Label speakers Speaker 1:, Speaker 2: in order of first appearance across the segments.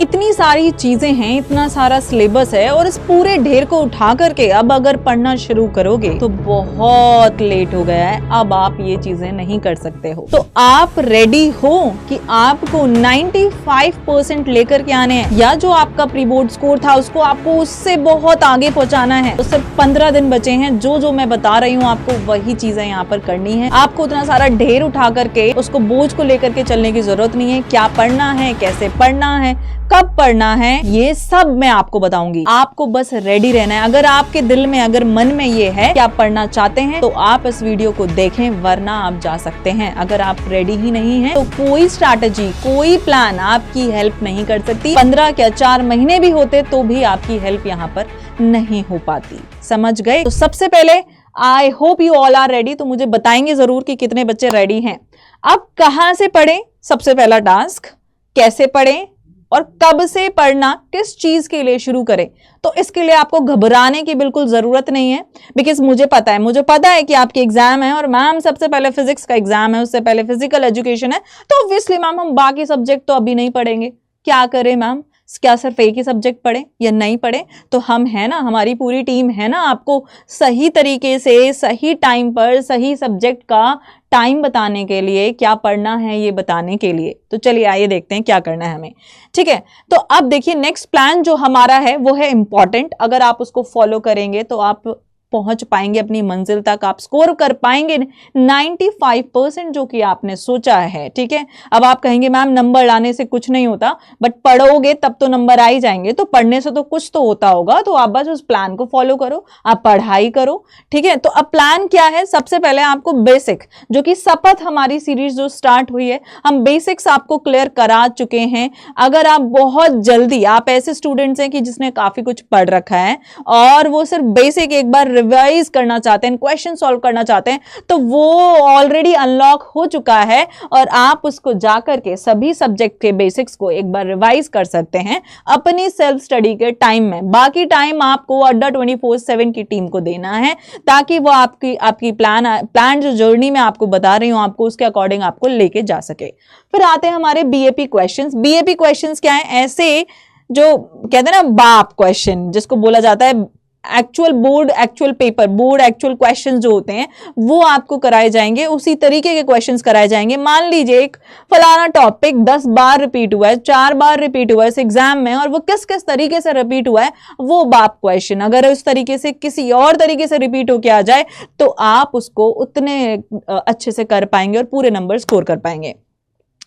Speaker 1: इतनी सारी चीजें हैं, इतना सारा सिलेबस है और इस पूरे ढेर को उठा करके अब अगर पढ़ना शुरू करोगे तो बहुत लेट हो गया है। अब आप ये चीजें नहीं कर सकते हो। तो आप रेडी हो कि आपको 95% लेकर के आने हैं, या जो आपका प्री बोर्ड स्कोर था उसको आपको उससे बहुत आगे पहुंचाना है। तो सिर्फ 15 दिन बचे हैं। जो मैं बता रही हूँ आपको वही चीजें यहाँ पर करनी है। आपको उतना सारा ढेर उठा करके उसको बोझ को लेकर के चलने की जरूरत नहीं है। क्या पढ़ना है, कैसे पढ़ना है, कब पढ़ना है, ये सब मैं आपको बताऊंगी। आपको बस रेडी रहना है। अगर आपके दिल में, अगर मन में ये है कि आप पढ़ना चाहते हैं तो आप इस वीडियो को देखें, वरना आप जा सकते हैं। अगर आप रेडी ही नहीं हैं तो कोई स्ट्रैटेजी, कोई प्लान आपकी हेल्प नहीं कर सकती। 15 क्या 4 महीने भी होते तो भी आपकी हेल्प यहाँ पर नहीं हो पाती। समझ गए? तो सबसे पहले I hope you all are ready. तो मुझे बताएंगे जरूर कि कितने बच्चे रेडी हैं। अब कहां से पढ़ें, सबसे पहला टास्क, कैसे पढ़ें और कब से पढ़ना, किस चीज के लिए शुरू करें। तो इसके लिए आपको घबराने की बिल्कुल जरूरत नहीं है, बिकॉज मुझे पता है कि आपके एग्जाम है और मैम सबसे पहले फिजिक्स का एग्जाम है, उससे पहले फिजिकल एजुकेशन है। तो ऑब्वियसली मैम हम बाकी सब्जेक्ट तो अभी नहीं पढ़ेंगे। क्या करें मैम, क्या सिर्फ एक ही सब्जेक्ट पढ़े या नहीं पढ़े? तो हम है ना, हमारी पूरी टीम है ना आपको सही तरीके से, सही टाइम पर, सही सब्जेक्ट का टाइम बताने के लिए, क्या पढ़ना है ये बताने के लिए। तो चलिए आइए देखते हैं क्या करना है हमें। ठीक है, तो अब देखिए नेक्स्ट प्लान जो हमारा है वो है इंपॉर्टेंट। अगर आप उसको फॉलो करेंगे तो आप पहुंच पाएंगे अपनी मंजिल तक, आप स्कोर कर पाएंगे 95% जो कि आपने सोचा है। ठीक है, अब आप कहेंगे मैम नंबर लाने से कुछ नहीं होता, बट पढ़ोगे तब तो नंबर आ ही जाएंगे। तो पढ़ने से तो कुछ तो होता होगा। तो आप बस उस प्लान को फॉलो करो, आप पढ़ाई करो। ठीक है, तो अब प्लान क्या है? सबसे पहले आपको बेसिक, जो कि शपथ हमारी सीरीज जो स्टार्ट हुई है, हम बेसिक्स आपको क्लियर करा चुके हैं। अगर आप बहुत जल्दी, आप ऐसे स्टूडेंट्स हैं कि जिसने काफी कुछ पढ़ रखा है और वो सिर्फ बेसिक एक बार रिवाइज करना चाहते हैं, क्वेश्चन सॉल्व करना चाहते हैं, तो वो ऑलरेडी अनलॉक हो चुका है और आप उसको जाकर के सभी सब्जेक्ट के बेसिक्स को एक बार रिवाइज कर सकते हैं अपनी सेल्फ स्टडी के टाइम में। बाकी टाइम आपको अड्डा 24/7 की टीम को देना है, ताकि वो आपकी प्लान जो जर्नी में आपको बता रही हूं, आपको उसके अकॉर्डिंग आपको लेके जा सके। फिर आते हैं हमारे बीएपी क्वेश्चंस। बीएपी क्वेश्चंस क्या है? ऐसे जो कहते हैं ना बाप क्वेश्चन, जिसको बोला जाता है actual board, actual paper, board actual questions जो होते हैं वो आपको कराए जाएंगे। उसी तरीके के क्वेश्चंस कराए जाएंगे। मान लीजिए एक फलाना टॉपिक 10 बार रिपीट हुआ है, 4 बार रिपीट हुआ है इस एग्जाम में, और वो किस किस तरीके से रिपीट हुआ है वो बाप क्वेश्चन। अगर उस तरीके से किसी और तरीके से रिपीट होके आ जाए तो आप उसको उतने अच्छे से कर पाएंगे और पूरे नंबर स्कोर कर पाएंगे।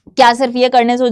Speaker 1: क्या सिर्फ ये करने से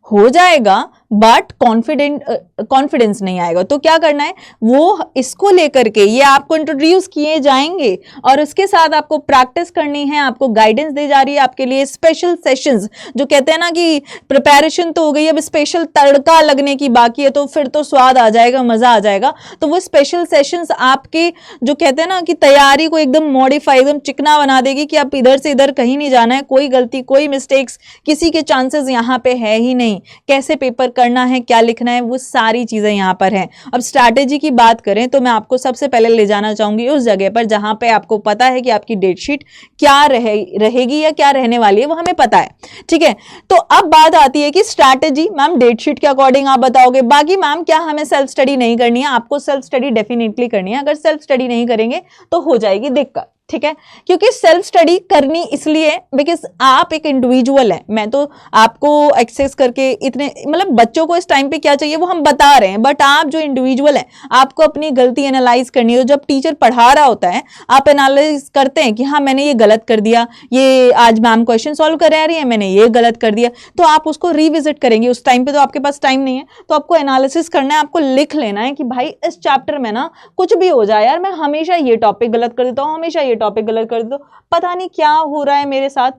Speaker 1: हो जाएगा, बट कॉन्फिडेंस नहीं आएगा। तो क्या करना है, वो इसको लेकर के ये आपको इंट्रोड्यूस किए जाएंगे और उसके साथ आपको प्रैक्टिस करनी है। आपको गाइडेंस दी जा रही है आपके लिए स्पेशल सेशंस, जो कहते हैं ना कि प्रिपरेशन तो हो गई, अब स्पेशल तड़का लगने की बाकी है, तो फिर तो स्वाद आ जाएगा, मजा आ जाएगा। तो वो स्पेशल सेशंस आपके जो कहते हैं ना कि तैयारी को एकदम मॉडिफाई, एकदम चिकना बना देगी कि आप इधर से इधर कहीं नहीं जाना है। कोई गलती, कोई मिस्टेक्स, किसी के चांसेस यहाँ पे है ही नहीं। कैसे पेपर करना है, क्या लिखना है, वो सारी चीजें यहाँ पर हैं। अब स्ट्रैटेजी की बात करें तो मैं आपको सबसे पहले ले जाना चाहूंगी उस जगह पर जहां पे आपको पता है कि आपकी डेट शीट क्या रहेगी या क्या रहने वाली है, वो हमें पता है। ठीक है, तो अब बात आती है कि स्ट्रैटेजी, मैम डेट शीट के अकॉर्डिंग आप बताओगे। बाकी मैम क्या हमें सेल्फ स्टडी नहीं करनी है? आपको सेल्फ स्टडी डेफिनेटली करनी है। अगर सेल्फ स्टडी नहीं करेंगे तो हो जाएगी दिक्कत। ठीक है, क्योंकि सेल्फ स्टडी करनी इसलिए बिकॉज आप एक इंडिविजुअल है। मैं तो आपको एक्सेस करके इतने, मतलब बच्चों को इस टाइम पे क्या चाहिए वो हम बता रहे हैं, बट आप जो इंडिविजुअल है आपको अपनी गलती एनालाइज करनी है। तो जब टीचर पढ़ा रहा होता है आप एनालाइज करते हैं कि हाँ मैंने ये गलत कर दिया, ये आज मैम क्वेश्चन सॉल्व करा रही है, मैंने ये गलत कर दिया, तो आप उसको रिविजिट करेंगे। उस टाइम पे तो आपके पास टाइम नहीं है, तो आपको एनालिसिस करना है, आपको लिख लेना है कि भाई इस चैप्टर में ना कुछ भी हो जाए यार, मैं हमेशा ये टॉपिक गलत कर देता हूँ, हमेशा ये टॉपिक गलत कर दो, पता नहीं क्या हो रहा है मेरे साथ।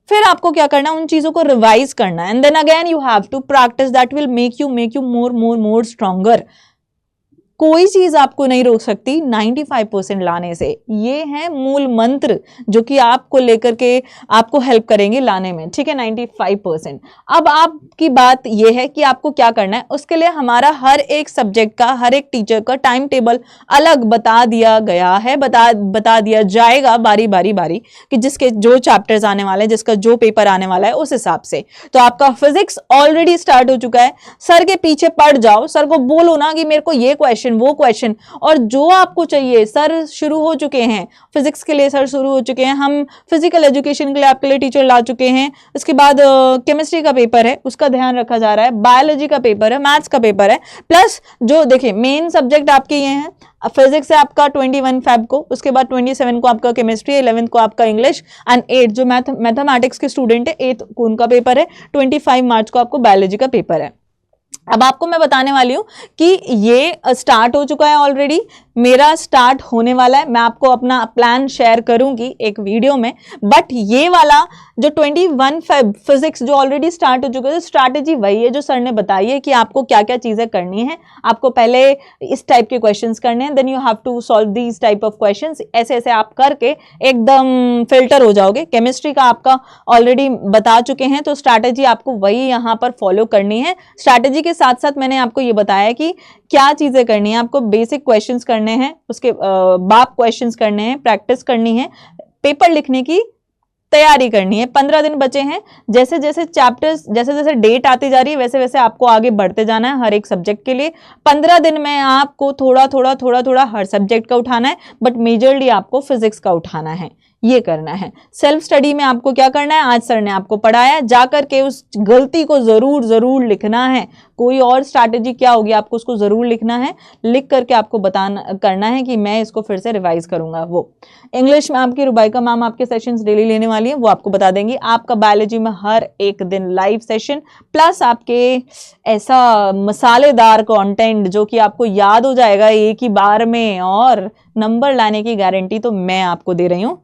Speaker 1: फिर आपको क्या करना है, उन चीजों को रिवाइज करना है, and then again you have to practice, that will make you more stronger. कोई चीज आपको नहीं रोक सकती 95% लाने से। ये है मूल मंत्र जो कि आपको लेकर के आपको हेल्प करेंगे लाने में, ठीक है, 95%। अब आपकी बात यह है कि आपको क्या करना है। उसके लिए हमारा हर एक सब्जेक्ट का, हर एक टीचर का टाइम टेबल अलग बता दिया गया है, बता दिया जाएगा बारी बारी कि जिसके जो चैप्टर्स आने वाले हैं, जिसका जो पेपर आने वाला है उस हिसाब से। तो आपका फिजिक्स ऑलरेडी स्टार्ट हो चुका है। सर के पीछे पड़ जाओ, सर को बोलो ना कि मेरे को ये क्वेश्चन वो क्वेश्चन, और जो आपको चाहिए सर शुरू हो चुके हैं। फिजिक्स के लिए सर शुरू हो चुके हैं, हम फिजिकल एजुकेशन के लिए आपके लिए टीचर ला चुके हैं। उसके बाद केमिस्ट्री का पेपर है, उसका ध्यान रखा जा रहा है, बायोलॉजी का पेपर है, मैथ्स का पेपर है, प्लस जो देखिए मेन सब्जेक्ट आपके ये हैं। फिजिक्स है आपका 21 फेब को, उसके बाद 27 को आपका केमिस्ट्री, 11 को आपका इंग्लिश, एंड 8 जो मैथमेटिक्स के स्टूडेंट है 8 को उनका पेपर है, 25 मार्च को आपको बायोलॉजी का पेपर है। अब आपको मैं बताने वाली हूं कि ये स्टार्ट हो चुका है ऑलरेडी, मेरा स्टार्ट होने वाला है। मैं आपको अपना प्लान शेयर करूंगी एक वीडियो में, बट ये वाला जो 21 फेब फिजिक्स जो ऑलरेडी स्टार्ट हो चुका है, स्ट्रैटेजी वही है जो सर ने बताई है कि आपको क्या क्या चीजें करनी है। आपको पहले इस टाइप के क्वेश्चंस करने हैं, then you have to solve these type of questions. ऐसे ऐसे आप करके एकदम फिल्टर हो जाओगे। केमिस्ट्री का आपका ऑलरेडी बता चुके हैं, तो स्ट्रैटेजी आपको वही यहाँ पर फॉलो करनी है। स्ट्रैटेजी के साथ साथ मैंने आपको ये बताया कि क्या चीजें करनी है। आपको बेसिक क्वेश्चंस करने हैं, उसके बाद क्वेश्चंस करने हैं, प्रैक्टिस करनी है, पेपर लिखने की तैयारी करनी है। 15 दिन बचे हैं। जैसे जैसे चैप्टर्स, जैसे जैसे डेट आती जा रही है, वैसे वैसे आपको आगे बढ़ते जाना है हर एक सब्जेक्ट के लिए। 15 दिन में आपको थोड़ा थोड़ा हर सब्जेक्ट का उठाना है, बट मेजरली आपको फिजिक्स का उठाना है, ये करना है। सेल्फ स्टडी में आपको क्या करना है, आज सर ने आपको पढ़ाया, जाकर के उस गलती को जरूर लिखना है। कोई और स्ट्रैटेजी क्या होगी, आपको उसको जरूर लिखना है, लिख करके आपको बताना करना है कि मैं इसको फिर से रिवाइज करूंगा। वो इंग्लिश में आपकी रुबाइका मैम आपके सेशंस डेली लेने वाली है, वो आपको बता देंगी। आपका बायोलॉजी में हर एक दिन लाइव सेशन, प्लस आपके ऐसा मसालेदार कंटेंट जो कि आपको याद हो जाएगा एक ही बार में, और नंबर लाने की गारंटी तो मैं आपको दे रही हूँ।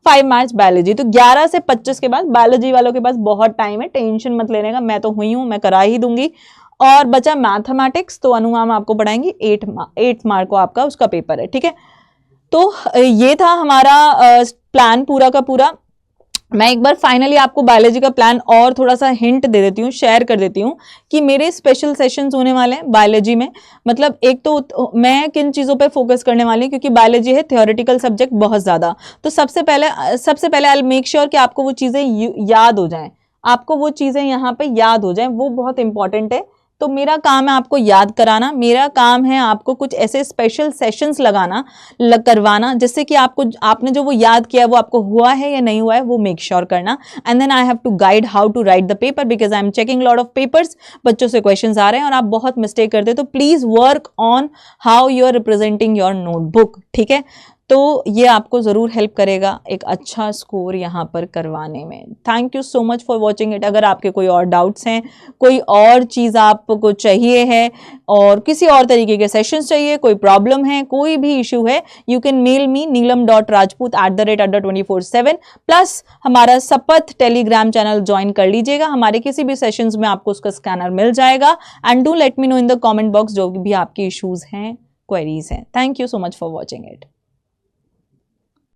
Speaker 1: 5 मार्च बायोलॉजी। तो 11 से 25 के बाद बायोलॉजी वालों के पास बहुत टाइम है, टेंशन मत लेने का, मैं तो हुई हूं, मैं करा ही दूंगी। और बचा मैथमेटिक्स, तो अनु मैम आपको पढ़ाएंगी। 8 मार्च को आपका उसका पेपर है, ठीक है। तो ये था हमारा प्लान पूरा का पूरा। मैं एक बार फाइनली आपको बायोलॉजी का प्लान और थोड़ा सा हिंट दे देती हूँ, शेयर कर देती हूँ कि मेरे स्पेशल सेशंस होने वाले हैं बायोलॉजी में। मतलब एक तो मैं किन चीज़ों पे फोकस करने वाली हूँ, क्योंकि बायोलॉजी है थ्योरेटिकल सब्जेक्ट बहुत ज़्यादा। तो सबसे पहले आई मेक श्योर कि आपको वो चीज़ें याद हो जाएं, आपको वो चीज़ें यहाँ पे याद हो जाएं, वो बहुत इंपॉर्टेंट है। तो मेरा काम है आपको याद कराना, मेरा काम है आपको कुछ ऐसे स्पेशल सेशंस करवाना जिससे कि आपने जो वो याद किया वो आपको हुआ है या नहीं हुआ है, वो मेक श्योर करना। And then I have to guide how to write the paper, because I am checking lot of papers. बच्चों से क्वेश्चंस आ रहे हैं और आप बहुत मिस्टेक करते हो, तो please work on how you are representing your notebook, ठीक है। तो ये आपको ज़रूर हेल्प करेगा एक अच्छा स्कोर यहाँ पर करवाने में। Thank you so much for watching it. अगर आपके कोई और डाउट्स हैं, कोई और चीज़ आपको चाहिए है, और किसी और तरीके के सेशंस चाहिए, कोई प्रॉब्लम है, कोई भी इशू है, you can mail me neelam.rajput@24/7। Plus हमारा शपथ टेलीग्राम चैनल ज्वाइन कर लीजिएगा, हमारे किसी भी सेशंस में आपको उसका स्कैनर मिल जाएगा। And do let me know in the comment box जो भी आपके इशूज़ हैं, क्वेरीज हैं। Thank you so much for watching it.